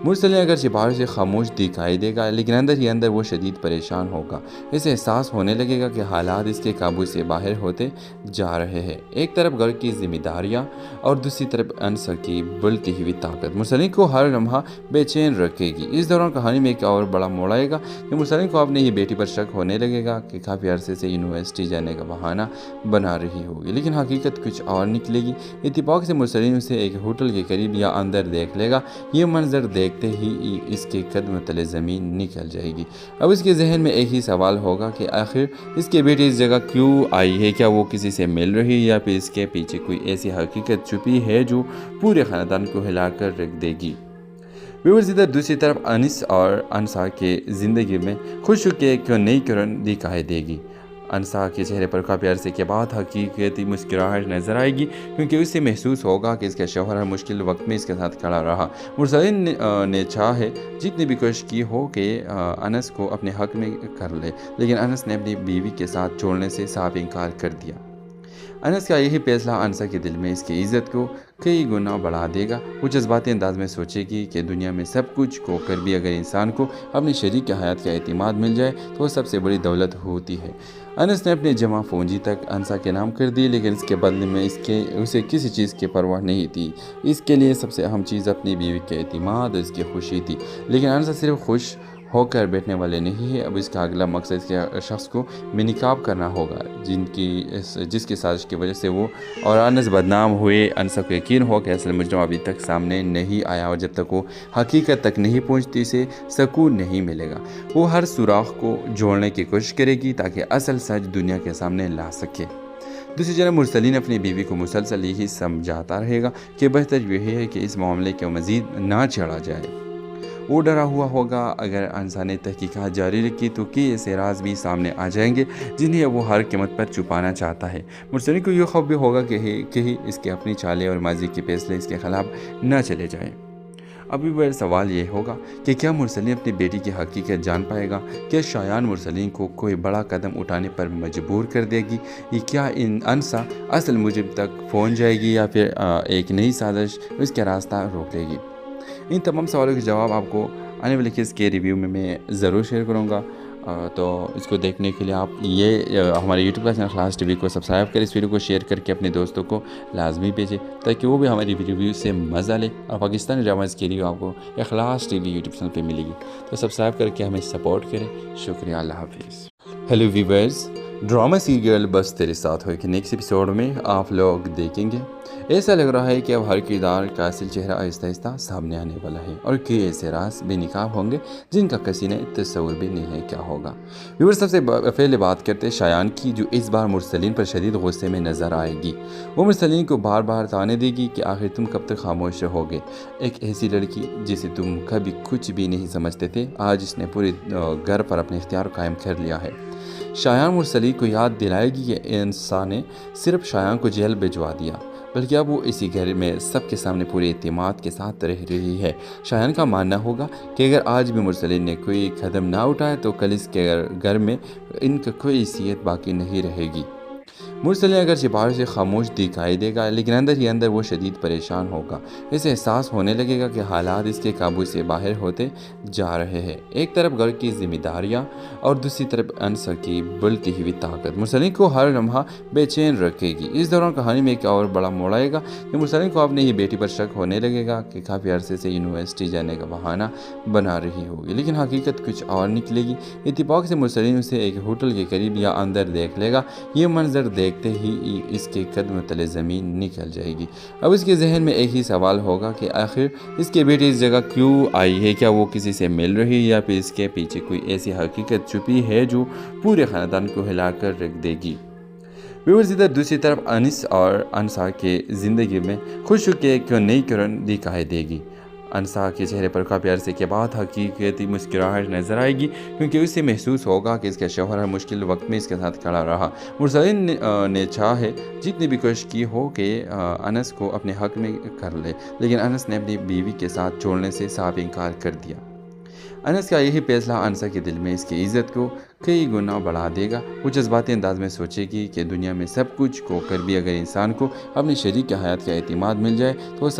मुरसलीन अगरचे बाहर से खामोश दिखाई देगा, लेकिन अंदर ही अंदर वो शदीद परेशान होगा। इसे एहसास होने लगेगा कि हालात इसके काबू से बाहर होते जा रहे हैं। एक तरफ घर की जिम्मेदारियां और दूसरी तरफ अनसा की बुलती हुई ताकत मुरसलीन को हर लम्हा बेचैन रखेगी। इस दौरान कहानी में एक और बड़ा मोड़ आएगा कि मुरसलीन को अपनी ही बेटी पर शक होने लगेगा कि काफ़ी अरसे से यूनिवर्सिटी जाने का बहाना बना रही होगी, लेकिन हकीकत कुछ और निकलेगी। इत्तेफाक से मुरसलीन उसे एक होटल के करीब या अंदर देख लेगा। ये मंजर देखते ही इसके कदम तले ज़मीन निकल जाएगी। अब इसके जहन में एक ही सवाल होगा कि आखिर इसके बेटी इस जगह क्यों आई है। क्या वो किसी से मिल रही है या फिर इसके पीछे कोई ऐसी हकीकत छुपी है जो पूरे ख़ानदान को हिलाकर रख देगी। व्यूअर्स, इधर दूसरी तरफ अनिस और अनसा के ज़िंदगी में खुश के क्यों नई किरण दिखाई देगी। अनसा के चेहरे पर काफ़ी अरसे के बाद हकीकती मुस्कुराहट नज़र आएगी, क्योंकि उसे महसूस होगा कि इसका शौहर हर मुश्किल वक्त में इसके साथ खड़ा रहा। मुरसलीन ने चाहे जितनी भी कोशिश की हो कि अनस को अपने हक में कर ले, लेकिन अनस ने अपनी बीवी के साथ छोड़ने से साफ इनकार कर दिया। انس کا یہی فیصلہ انسا کے دل میں اس کی عزت کو کئی گنا بڑھا دے گا۔ وہ جذباتی انداز میں سوچے گی کہ دنیا میں سب کچھ کھو کر بھی اگر انسان کو اپنے شریک حیات کا اعتماد مل جائے تو وہ سب سے بڑی دولت ہوتی ہے۔ انس نے اپنی جمع پونجی تک انسا کے نام کر دی، لیکن اس کے بدلے میں اسے کسی چیز کی پرواہ نہیں تھی۔ اس کے لیے سب سے اہم چیز اپنی بیوی کے اعتماد اور اس کی خوشی تھی۔ لیکن انسا صرف خوش ہو کر بیٹھنے والے نہیں ہے، اب اس کا اگلا مقصد اس کے شخص کو بے نقاب کرنا ہوگا جس کی سازش کی وجہ سے وہ اور انس بدنام ہوئے۔ انسا کو یقین ہو کہ اصل مجرم ابھی تک سامنے نہیں آیا، اور جب تک وہ حقیقت تک نہیں پہنچتی اسے سکون نہیں ملے گا۔ وہ ہر سوراخ کو جوڑنے کی کوشش کرے گی تاکہ اصل سچ دنیا کے سامنے لا سکے۔ دوسری جانب مرسلین اپنی بیوی کو مسلسل یہی سمجھاتا رہے گا کہ بہتر یہی ہے کہ اس معاملے کو مزید نہ چھیڑا جائے۔ وہ ڈرا ہوا ہوگا اگر انسا نے تحقیقات جاری رکھی تو کئی ایسے راز بھی سامنے آ جائیں گے جنہیں وہ ہر قیمت پر چھپانا چاہتا ہے۔ مرسلین کو یہ خوف بھی ہوگا کہ اس کے اپنی چالیں اور ماضی کے فیصلے اس کے خلاف نہ چلے جائیں۔ ابھی بڑا سوال یہ ہوگا کہ کیا مرسلین اپنی بیٹی کی حقیقت جان پائے گا؟ کیا شایان مرسلین کو کوئی بڑا قدم اٹھانے پر مجبور کر دے گی؟ کیا انسا اصل مجرم تک پہنچ جائے گی یا پھر ایک نئی سازش اس کا راستہ روک لے گی؟ ان تمام سوالوں کے جواب آپ کو آنے والے کس کے ریویو میں ضرور شیئر کروں گا، تو اس کو دیکھنے کے لیے آپ ہمارے یوٹیوب کا چینل اخلاص ٹی وی کو سبسکرائب کریں، اس ویڈیو کو شیئر کر کے اپنے دوستوں کو لازمی بھیجیں تاکہ وہ بھی ہماری ریویو سے مزہ لیں، اور پاکستانی ڈراماز کی ریویو آپ کو اخلاص ٹی وی یوٹیوب چینل پہ ملے گی۔ تو سبسکرائب کر کے ہمیں سپورٹ کریں۔ شکریہ، اللہ حافظ۔ ہیلو ویورز، ڈرامہ سیریل بس تیرے ساتھ ہو کہ نیکسٹ ایپیسوڈ میں آپ لوگ دیکھیں گے ایسا لگ رہا ہے کہ اب ہر کردار کا اصل چہرہ آہستہ آہستہ سامنے آنے والا ہے، اور کئی ایسے راز بے نقاب ہوں گے جن کا کسی نے تصور بھی نہیں ہے کیا ہوگا۔ ویورز، سب سے پہلے بات کرتے ہیں شایان کی، جو اس بار مرسلین پر شدید غصے میں نظر آئے گی۔ وہ مرسلین کو بار بار تانے دے گی کہ آخر تم کب تک خاموش رہو گے؟ ایک ایسی لڑکی جسے تم کبھی کچھ بھی نہیں سمجھتے تھے، آج اس نے پورے گھر پر اپنے اختیار قائم کر لیا ہے۔ شایان مرسلین کو یاد دلائے گی کہ انسان نے صرف شایان کو جیل بھجوا دیا، بلکہ اب وہ اسی گھر میں سب کے سامنے پورے اعتماد کے ساتھ رہ رہی ہے۔ شایان کا ماننا ہوگا کہ اگر آج بھی مرسلین نے کوئی قدم نہ اٹھایا تو کل اس کے گھر میں ان کا کوئی حیثیت باقی نہیں رہے گی۔ مرسلین اگرچہ باہر سے خاموش دکھائی دے گا، لیکن اندر ہی اندر وہ شدید پریشان ہوگا۔ اسے احساس ہونے لگے گا کہ حالات اس کے قابو سے باہر ہوتے جا رہے ہیں۔ ایک طرف گھر کی ذمہ داریاں اور دوسری طرف انسا کی بلتی ہوئی طاقت مرسلین کو ہر لمحہ بے چین رکھے گی۔ اس دوران کہانی میں ایک اور بڑا موڑ آئے گا کہ مرسلین کو اپنی ہی بیٹی پر شک ہونے لگے گا کہ کافی عرصے سے یونیورسٹی جانے کا بہانہ بنا رہی ہوگی، لیکن حقیقت کچھ اور نکلے گی۔ اتفاق سے مرسلین اسے ایک ہوٹل کے قریب یا اندر دیکھ لے گا۔ یہ منظر دیکھتے ہی اس کے قدم تلے زمین نکل جائے گی۔ اب اس کے ذہن میں ایک ہی سوال ہوگا کہ آخر اس کے بیٹی اس جگہ کیوں آئی ہے؟ کیا وہ کسی سے مل رہی ہے یا پھر اس کے پیچھے کوئی ایسی حقیقت چھپی ہے جو پورے خاندان کو ہلا کر رکھ دے گی؟ ویورز، ادھر دوسری طرف انس اور انسا کے زندگی میں خوشی کی ایک نئی کرن دکھائی دے گی۔ انسا کے چہرے پر کافی عرصے کے بعد حقیقتی مسکراہٹ نظر آئے گی، کیونکہ اسے محسوس ہوگا کہ اس کا شوہر ہر مشکل وقت میں اس کے ساتھ کھڑا رہا۔ مرسلین نے چاہے جتنی بھی کوشش کی ہو کہ انس کو اپنے حق میں کر لے، لیکن انس نے اپنی بیوی کے ساتھ چھوڑنے سے صاف انکار کر دیا۔ انس کا یہی فیصلہ انسا کے دل میں اس کی عزت کو کئی گنا بڑھا دے گا۔ وہ جذباتی انداز میں سوچے گی کہ دنیا میں سب کچھ کھو کر بھی اگر انسان کو اپنے شریک حیات کا اعتماد مل جائے تو وہ سب